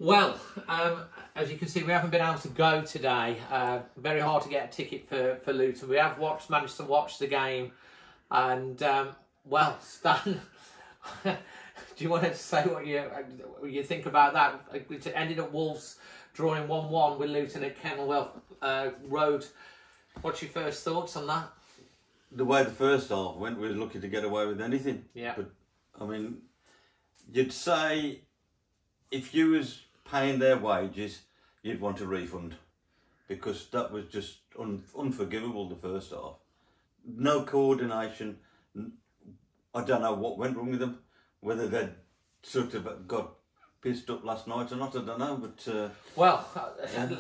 Well, as you can see, we haven't been able to go today. Very hard to get a ticket for Luton. We have managed to watch the game. And, well, Stan, do you want to say what you think about that? It ended up Wolves drawing 1-1 with Luton at Kenilworth Road. What's your first thoughts on that? The way the first half went, we were lucky to get away with anything. Yeah. But, I mean, you'd say if you was paying their wages, you'd want a refund, because that was just unforgivable, the first half. No coordination. I don't know what went wrong with them, whether they'd sort of got pissed up last night or not, I don't know, but... well,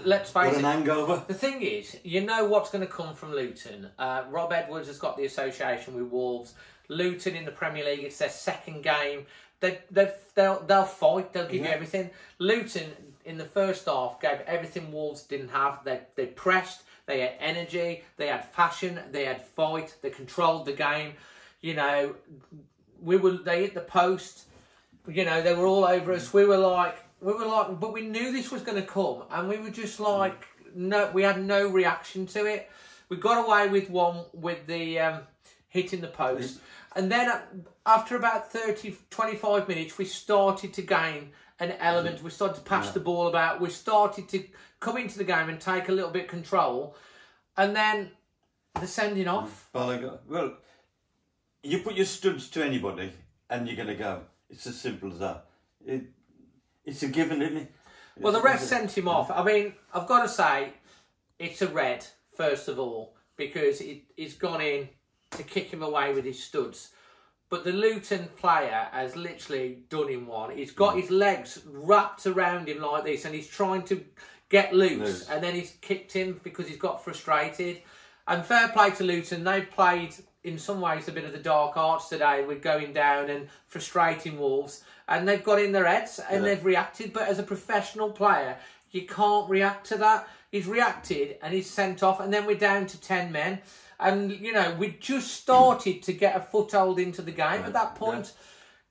let's face it. An hangover. The thing is, you know what's going to come from Luton. Rob Edwards has got the association with Wolves. Luton in the Premier League, it's their second game. They'll fight, they'll give you everything. Luton, in the first half, gave everything Wolves didn't have. They pressed, they had energy, they had passion, they had fight, they controlled the game. You know, they hit the post. You know, they were all over us. We were like, but we knew this was going to come, and we were just like, no, we had no reaction to it. We got away with one with the hitting the post, and then after about 25 minutes, we started to gain an element. We started to pass the ball about. We started to come into the game and take a little bit of control, and then the sending off. Well, you put your studs to anybody, and you're going to go. It's as simple as that. It's a given, isn't it? Well, the ref sent him off. I mean, I've got to say, it's a red, first of all, because he's gone in to kick him away with his studs. But the Luton player has literally done him one. He's got his legs wrapped around him like this, and he's trying to get loose. And then he's kicked him because he's got frustrated. And fair play to Luton. They've played, in some ways, a bit of the dark arts today with going down and frustrating Wolves. And they've got in their heads and they've reacted. But as a professional player, you can't react to that. He's reacted and he's sent off. And then we're down to 10 men. And, you know, we just started to get a foothold into the game. At that point,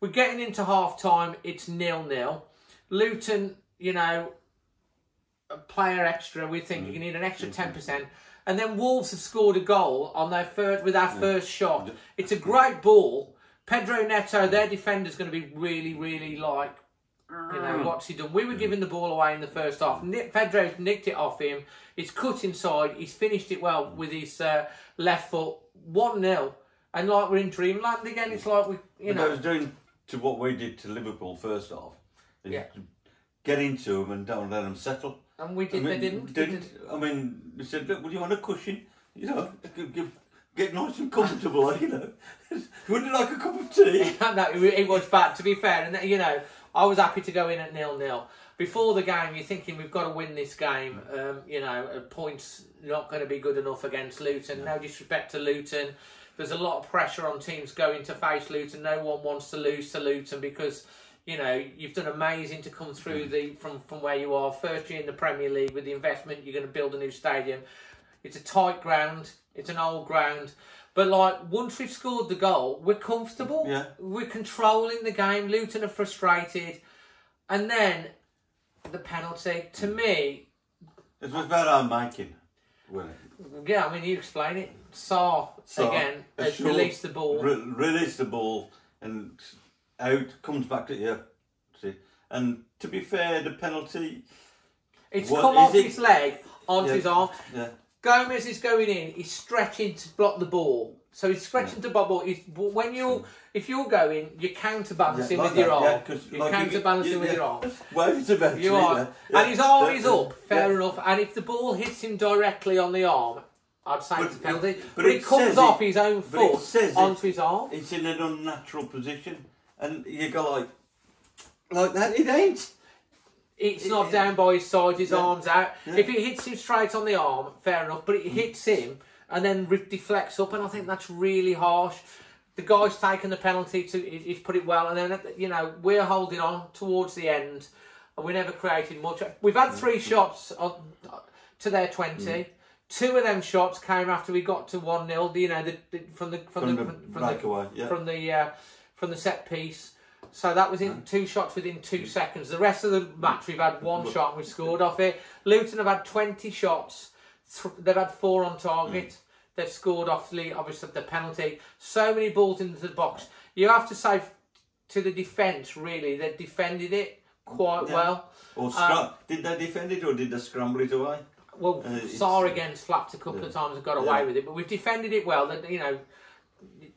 we're getting into half-time. It's 0-0. Luton, you know, a player extra. We think you need an extra 10%. And then Wolves have scored a goal on their first shot. It's a great ball. Pedro Neto, their defender's going to be really, really like, you know, what's he done? We were giving the ball away in the first half. Pedro's nicked it off him. He's cut inside. He's finished it well with his left foot. 1-0. And like we're in dreamland again. It's like, I was doing to what we did to Liverpool first half. Get into them and don't let them settle. And we did. They didn't. I mean, they said, look, would you want a cushion? You know, get nice and comfortable, you know. Would you like a cup of tea? No, it was bad, to be fair. And, you know, I was happy to go in at 0-0. Before the game, you're thinking we've got to win this game. You know, a point's not going to be good enough against Luton. No disrespect to Luton. There's a lot of pressure on teams going to face Luton. No one wants to lose to Luton because... You know, you've done amazing to come through from where you are. First year in the Premier League with the investment, you're going to build a new stadium. It's a tight ground. It's an old ground. But, like, once we've scored the goal, we're comfortable. Yeah. We're controlling the game. Luton are frustrated. And then the penalty, to me... It was about our making, wasn't it? Yeah, I mean, you explain it. Sarr again, has released the ball. Released the ball and... out, comes back to you. See? And to be fair, the penalty... It's come off his leg onto his arm. Yeah. Gomez is going in, he's stretching to block the ball. So he's stretching to block the ball. If you're going, you're counterbalancing with your arm. You're counterbalancing with your arm. Well, it's about you are. And his arm is up, fair enough. And if the ball hits him directly on the arm, I'd say it's a penalty. But it comes off his own foot onto his arm. It's in an unnatural position. And you go like that, it ain't. It's not down by his side, his arm's out. Yeah. If it hits him straight on the arm, fair enough, but it hits him and then deflects up, and I think that's really harsh. The guy's taken the penalty, he's put it well, and then, you know, we're holding on towards the end, and we never created much. We've had 3 shots to their 20. 2 of them shots came after we got to 1-0, you know, from the set piece. So that was in 2 shots within 2 seconds. The rest of the match, we've had 1 shot and we've scored off it. Luton have had 20 shots. They've had 4 on target. They've scored off obviously the penalty. So many balls into the box. You have to say to the defence, really, they defended it quite well. Or did they defend it or did they scramble it away? Well, Sarr again flapped a couple of times and got away with it, but we've defended it well. You know,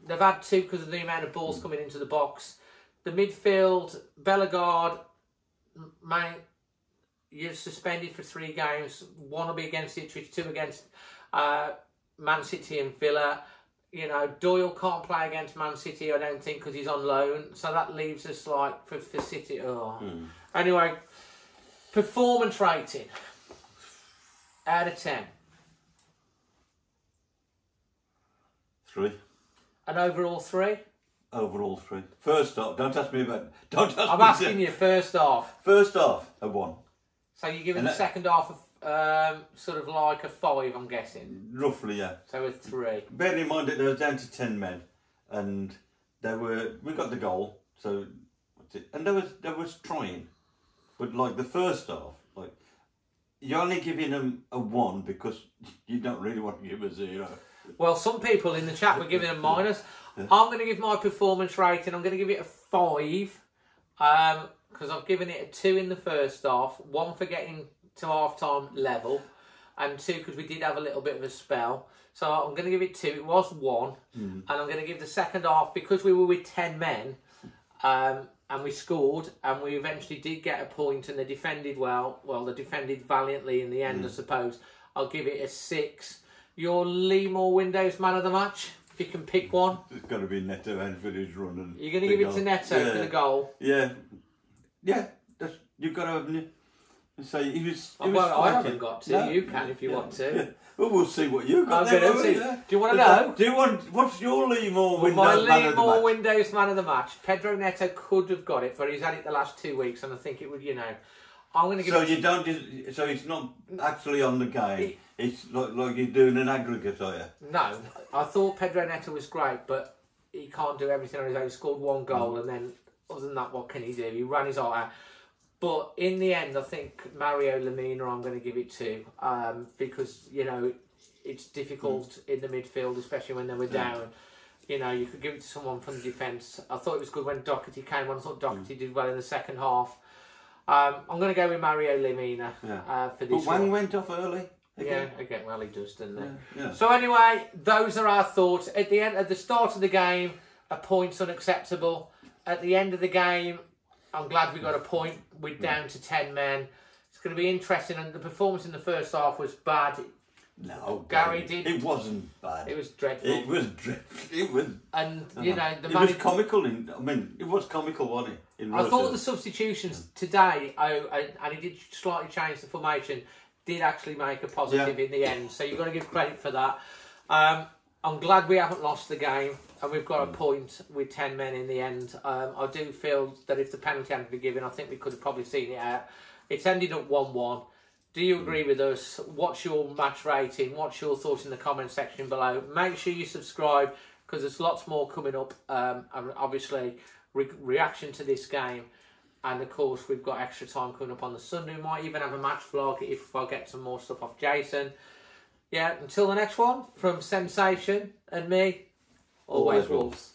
they've had 2 because of the amount of balls coming into the box. The midfield, Bellegarde, mate, you're suspended for 3 games. 1 will be against Ipswich, 2 against Man City and Villa. You know, Doyle can't play against Man City, I don't think, because he's on loan. So that leaves us like for City. Anyway, performance rating out of 10. 3. An overall 3. Overall 3. First off, don't ask me about. I'm asking you first half. First half, a 1. So you're giving the second half sort of like a 5, I'm guessing. Roughly, yeah. So a 3. Bearing in mind that they were down to 10 men, and we got the goal. So, and there was trying, but like the first half, like you're only giving them a 1 because you don't really want to give a 0. Well, some people in the chat were giving a minus. I'm going to give my performance rating. I'm going to give it a 5 because I've given it a 2 in the first half. 1 for getting to half-time level, and 2 because we did have a little bit of a spell. So I'm going to give it 2. It was 1, and I'm going to give the second half, because we were with 10 men, and we scored, and we eventually did get a point, and they defended well. Well, they defended valiantly in the end, I suppose. I'll give it a 6. Your LEAMORE Windows man of the match, if you can pick one. It's got to be Neto and for his run. And you're going to give it to Neto for the goal? Yeah. Yeah, you've got to have... So he was well, I haven't got to. No. You can if you want to. Yeah. Well, we'll see what you've got. Do you want to know? Do you want? What's your LEAMORE Windows my man of the match? LEAMORE Windows man of the match. Pedro Neto could have got it, but he's had it the last 2 weeks, and I think it would. You know, I'm going to give. So you don't. So it's not actually on the game. It's like you're doing an aggregate, are you? No, I thought Pedro Neto was great, but he can't do everything on his own. He scored 1 goal, and then other than that, what can he do? He ran his heart out. But in the end, I think Mario Lemina I'm going to give it to, because, you know, it's difficult in the midfield, especially when they were down. You know, you could give it to someone from the defence. I thought it was good when Doherty came on. I thought Doherty did well in the second half. I'm going to go with Mario Lemina for this. But Wang went off early. Again. Yeah, again, well, he does, doesn't he? Yeah. So anyway, those are our thoughts. At the start of the game, a point's unacceptable. At the end of the game, I'm glad we got a point. We're down to 10 men. It's going to be interesting. And the performance in the first half was bad. No, Gary did. It wasn't bad. It was dreadful. It was dreadful. It was. And you know, it was comical. It was comical, wasn't it? I thought the substitutions today, and he did slightly change the formation, did actually make a positive in the end. So you've got to give credit for that. I'm glad we haven't lost the game, and we've got a point with 10 men in the end. I do feel that if the penalty hadn't been given, I think we could have probably seen it out. It's ended up 1-1. Do you agree with us? What's your match rating? What's your thoughts in the comment section below? Make sure you subscribe, because there's lots more coming up. And obviously, reaction to this game. And of course, we've got extra time coming up on the Sunday. We might even have a match vlog if I get some more stuff off Jason. Yeah, until the next one, from Sensation and me, always Wolves.